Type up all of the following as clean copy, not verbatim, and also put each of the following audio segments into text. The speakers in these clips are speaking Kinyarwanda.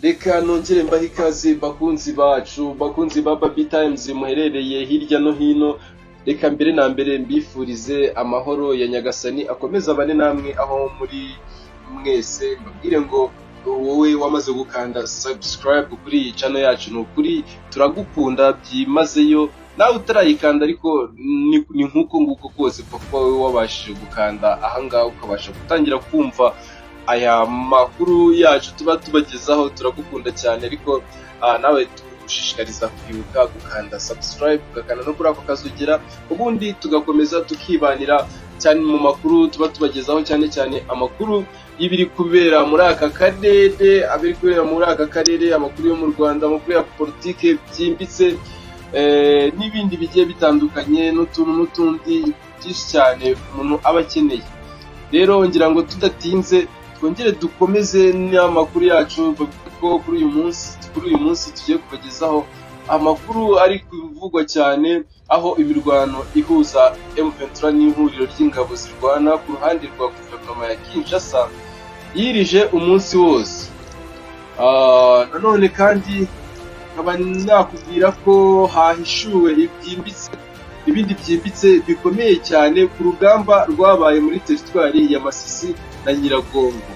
Reka nongere mbaha ikaze bakunzi bacu, bakunzi ba Baby Times muherereye hirya no hino. Reka mbere na mbere mbifurize amahoro ya Nyagasani akomeza abane namwe aho muri mwese. Mbabwire ngo wowe wamaze gukanda subscribe kuri iyi channel yacu, nukuri turagukunda byimazeyo. Nawe utarayikanda ariko ni nkuko nguko kose papa wowe wabashije gukanda ahangaha ukabasha gutangira kumva aya makuru yacu tuba tubagezaho. Turagukunda cyane, ariko nawe tugushishikariza kwibuka gukanda subscribe, ugakanda no kuri ako kazugira, ubundi tugakomeza tukibanira cyane mu makuru tuba tubagezaho, cyane cyane amakuru y'ibiri kubera muri aka karere, abiri kubera muri aka karere, amakuru yo mu Rwanda, amakuru ya politike byimbitse, n'ibindi bigiye bitandukanye, n'utuntu n'utundi byinshi cyane umuntu aba akeneye. Rero ngira ngo tudatinze twongere dukomeze n'amakuru yacu, ko kuri uyu munsi tugiye kubagezaho amakuru ari kuvugwa cyane, aho imirwano ihuza M23 n'ihuriro ry'ingabo zirwana ku ruhande rwa guverinoma ya Kinshasa yirije umunsi wose. Nanone kandi nkaba nakubwira ko hahishuwe ibindi byimbitse bikomeye cyane ku rugamba rwabaye muri teritwari ya Masisi na Nyiragongo.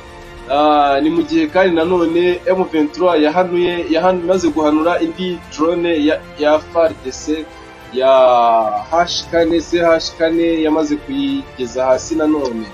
Ni mu gihe kandi nanone M23 maze guhanura indi drone ya fardc ya H4 yamaze kuyigeza hasi nanone.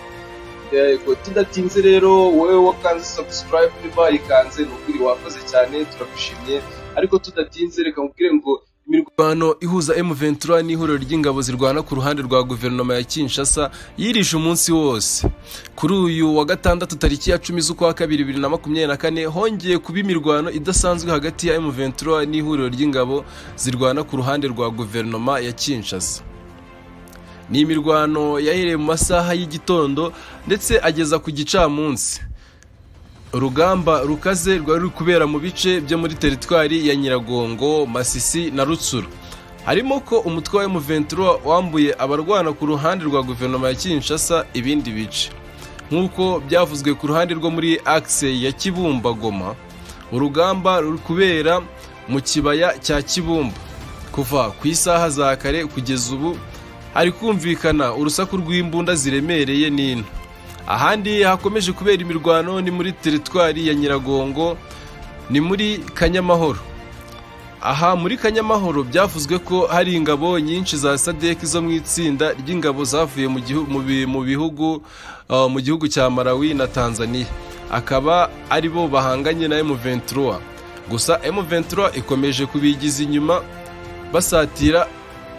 Tudatinze rero, wowe wakanze subscribe niba wayikanze nukuri wakoze cyane, turagushimye. Ariko tudatinze reka nkubwire ngo imirwano ihuza M23 n'ihuriro ry'ingabo zirwana ku ruhande rwa guverinoma ya Kinshasa yirije umunsi wose. Kuri uyu wa gatandatu tariki ya 10 z'ukwa kabiri 2024 hongeye kuba imirwano idasanzwe hagati ya M23 n'ihuriro ry'ingabo zirwana ku ruhande rwa guverinoma ya Kinshasa. Ni imirwano yahereye mu masaha y'igitondo ndetse ageza ku gicamunsi. Urugamba rukaze rwari kubera mu bice byo muri teritwari ya Nyiragongo, Masisi na Rutsuru. Harimo ko umutwe wa M23 wambuye abarwana ku ruhande rwa guverinoma ya Kinshasa ibindi bice. Nkuko byavuzwe ku ruhande rwo muri axe ya Kibumba Goma, urugamba ruri kubera mu kibaya cya Kibumba. Kuva ku isaha za kare kugeza ubu hari kumvikana urusaku rw'imbunda ziremereye n'ino. Ahandi hakomeje kubera imirwano ni muri teritwari ya Nyiragongo, ni muri Kanyamahoro. Aha muri Kanyamahoro byavuzwe ko hari ingabo nyinshi za SADC zo mu itsinda ry'ingabo zavuye mu gihugu cya Malawi na Tanzania, akaba ari bo bahanganye na M23. Gusa M23 ikomeje kubigiza inyuma basatira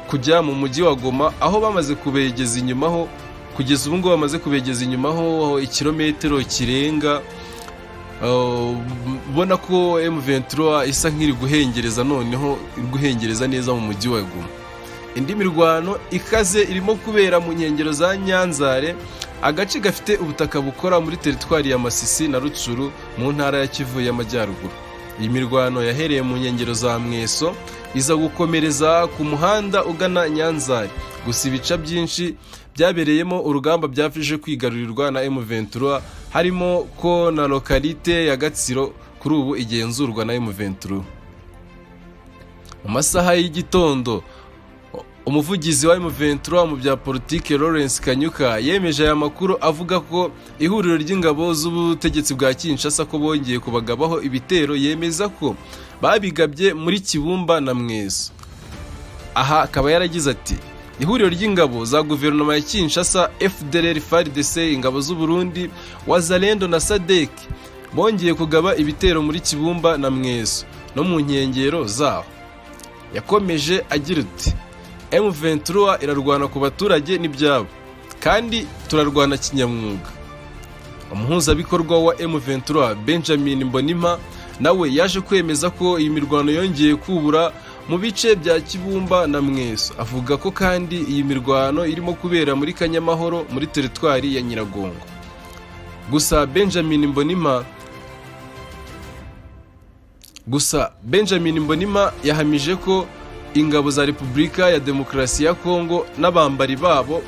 kujya mu mujyi wa Goma, aho bamaze kubegeza inyumaho. Kugeza ubu ngo bamaze kubegeza inyumaho ikirometero kirenga. Ubona ko M23 isa nk'iri guhengereza, noneho iri guhengereza neza mu mujyi wa Goma. Indi mirwano ikaze irimo kubera mu nkengero za Nyanzare, agace gafite ubutaka bukora muri teritwari ya Masisi na Rutsuru mu ntara ya Kivu y'Amajyaruguru. Iyi mirwano yahereye mu nkengero za Mweso iza gukomereza ku muhanda ugana Nyanzare. Gusa ibica byinshi byabereyemo urugamba byafije kwigarurirwa na M23, harimo ko na lokalite ya Gatsiro kuri ubu igenzurwa na M23. Mu masaha y'igitondo umuvugizi wa M23 mu bya politike Lawrence Kanyuka yemeje aya makuru, avuga ko ihuriro ry'ingabo z'ubutegetsi bwa Kinshasa ko bongeye kubagabaho ibitero. Yemeza ko babigabye muri Kibumba na Mweso. Aha akaba yaragize ati: ihuriro ry'ingabo za guverinoma ya Kinshasa, FDLR, fardc, ingabo z'u Burundi, Wazalendo na SADC bongeye kugaba ibitero muri Kibumba na Mweso no mu nkengero zaho. Yakomeje agira ati: M23 irarwana ku baturage n'ibyabo, kandi turarwana kinyamwuga. Umuhuzabikorwa wa M23 Benjamin Mbonimpa nawe yaje kwemeza ko iyi mirwano yongeye kubura mu bice bya Kibumba na Mweso. Avuga ko kandi iyi mirwano irimo kubera muri Kanyamahoro muri teritwari ya Nyiragongo. Gusa Benjamin Mbonimpa yahamije ko ingabo za Repubulika ya Demokarasi ya Kongo n'abambari babo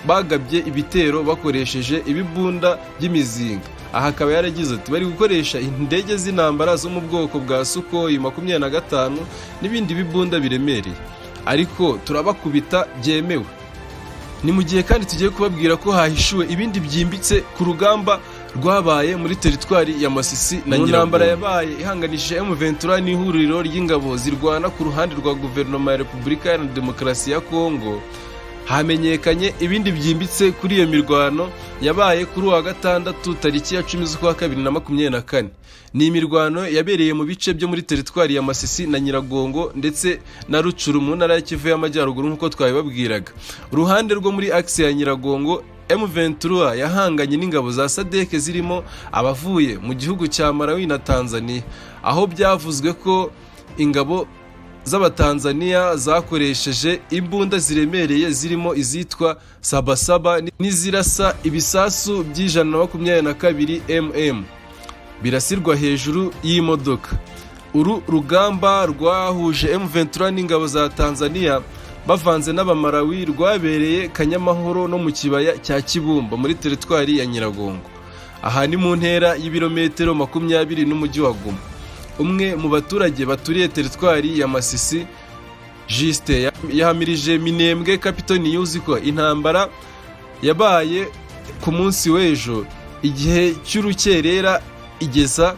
bagabye ibitero bakoresheje ibibunda by'imizinga. aha akaba yaragize ati bari gukoresha indege z'intambara zo mu bwoko bwa Sukhoi 25 n'ibindi bibunda biremereye, ariko turabakubita byemewe. Ni mu gihe kandi tugiye kubabwira ko hahishuwe ibindi byimbitse ku rugamba rwabaye muri teritwari ya Masisi na Nyiragongo. Intambara yabaye ihanganishije M23 n'ihuriro ry'ingabo zirwana ku ruhande rwa guverinoma ya Repubulika ya Demokarasi ya Kongo. Hamenyekanye ibindi byimbitse kuri iyo mirwano yabaye kuri wa gatandatu tariki ya 10 z'ukwa 2024. Ni imirwano yabereye mu bice byo muri teritwari ya Masisi na Nyiragongo ndetse na Rucuru mu ntara ya Kivu y'Amajyaruguru nk'uko twabibabwiraga. Uruhande rwo muri axe ya Nyiragongo, M23 yahanganye n'ingabo za SADC zirimo abavuye mu gihugu cya Malawi na Tanzania, aho byavuzwe ko ingabo z'Abatanzania zakoresheje imbunda ziremereye zirimo izitwa Sabasaba n'izirasa ibisasu by'122 mm birasirwa hejuru y'imodoka. Uru rugamba rwahuje M23 n'ingabo za Tanzania bavanze n'Abamalawi rwabereye Kanyamahoro no mu kibaya cya Kibumba muri teritwari ya Nyiragongo. Aha ni mu ntera y'ibirometero 20 n'umujyi wa Goma. Umwe mu baturage baturiye teritwari ya Masisi, Juste, yahamirije Minembwe Capital News ko intambara yabaye ku munsi w'ejo igihe cy'urukerera igeza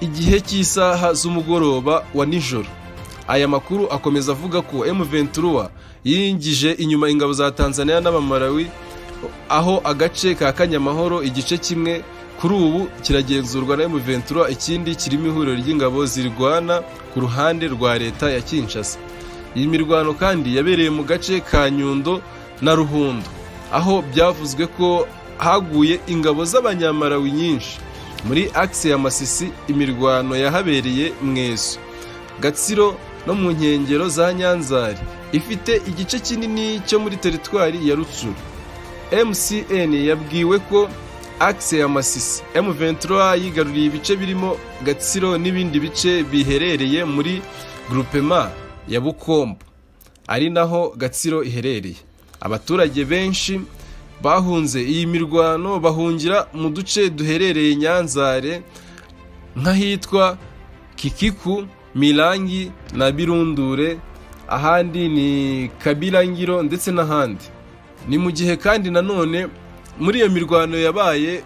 igihe cy'isaha z'umugoroba wa nijoro. Aya makuru akomeza avuga ko M23 yingije inyuma ingabo za Tanzania n'Abamalawi, aho agace ka Kanyamahoro igice kimwe kuri ubu kiragenzurwa na M23, ikindi kirimo ihuriro ry'ingabo zirwana ku ruhande rwa leta ya Kinshasa. Iyi mirwano kandi yabereye mu gace ka Nyundo na Ruhundo, aho byavuzwe ko haguye ingabo z'Abanyamalawi nyinshi. Muri axe ya Masisi imirwano yahabereye Mweso, Gatsiro no mu nkengero za Nyanzari, ifite igice kinini cyo muri teritwari ya Rucuru. MCN yabwiwe ko axe ya Masisi M23 yigaruriye ibice birimo Gatsiro n'ibindi bice biherereye muri groupement ya Bukombo, ari naho Gatsiro iherereye. Abaturage benshi bahunze iyi mirwano bahungira mu duce duherereye Nyanzare nk'ahitwa Kikiku, Mirangi na Birundure, ahandi ni Kabilangiro ndetse n'ahandi. Ni mu gihe kandi nanone muri iyo mirwano yabaye,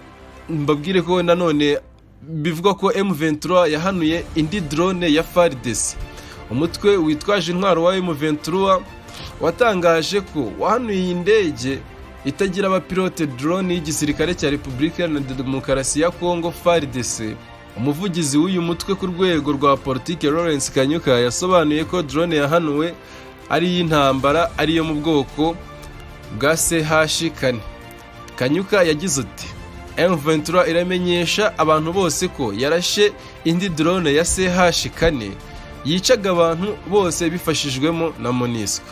mbabwire ko nanone bivuga ko M23 yahanuye indi drone ya fardc. Umutwe witwaje intwaro wa M23 watangaje ko wahanuye iyi ndege itagira abapilote drone y'igisirikare cya Repubulika ya Demokarasi ya Kongo fardc. Umuvugizi w'uyu mutwe ku rwego rwa politike Lawrence Kanyuka yasobanuye ko drone yahanuwe ari y'intambara, ariyo mu bwoko bwa CH4. Kanyuka yagize ati M23 iramenyesha abantu bose ko yarashe indi drone ya CH4 yicaga abantu bose bifashijwemo na MONUSCO.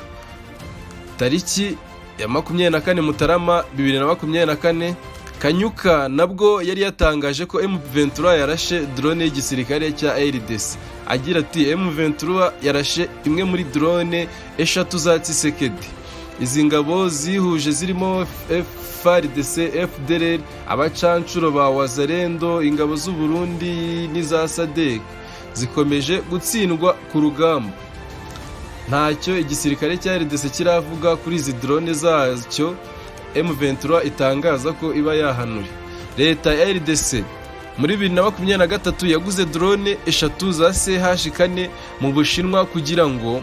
Tariki ya 24 Mutarama 2024, Kanyuka nabwo yari yatangaje ko M23 yarashe drone y'igisirikare cya RDC. Agira ati M23 yarashe imwe muri drone eshatu za Tshisekedi. Izi ngabo zihuje zirimo FARDC, FDLR, abacancuro ba Wazalendo, ingabo z'u Burundi n'iza SADC zikomeje gutsindwa ku rugamba. Ntacyo igisirikare cya RDC kiravuga kuri izi drone zacyo M23 itangaza ko iba yahanura. Leta ya RDC muri 2023 yaguze drone eshatu za CH4 mu Bushinwa kugira ngo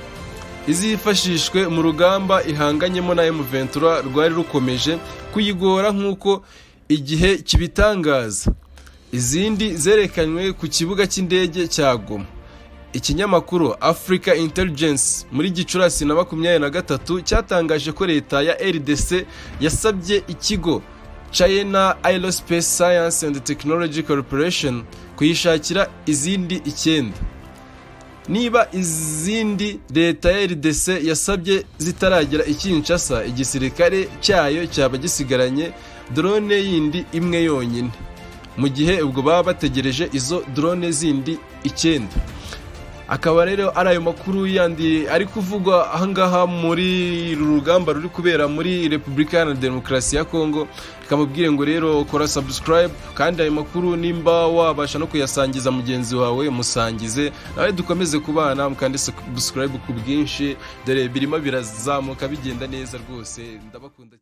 izifashishwe mu rugamba ihanganyemo na M23 rwari rukomeje kuyigora nk'uko igihe kibitangaza. Izindi zerekanywe ku kibuga cy'indege cya Goma. Ikinyamakuru Africa Intelligence muri Gicurasi na 2023 cyatangaje ko leta ya RDC yasabye ikigo China Aerospace Science and Technology Corporation kuyishakira izindi 9. Niba izindi leta ya RDC yasabye zitaragera Kinshasa, igisirikare cyayo cyaba gisigaranye drone yindi imwe yonyine, mu gihe ubwo baba bategereje izo drone zindi 9. akaba rero ari ayo makuru yandi ari kuvugwa ahangaha muri rugamba ruri kubera muri Repubulika ya Demokarasi ya Kongo. Kamubwire ngo rero kora subscribe, kandi ayo makuru nimba wabasha no kuyasangiza mugenzi wawe musangize, nawe dukomeze kubana mukande subscribe ku bwinshi, dore birimo birazamuka bigenda neza rwose. Ndabakunda.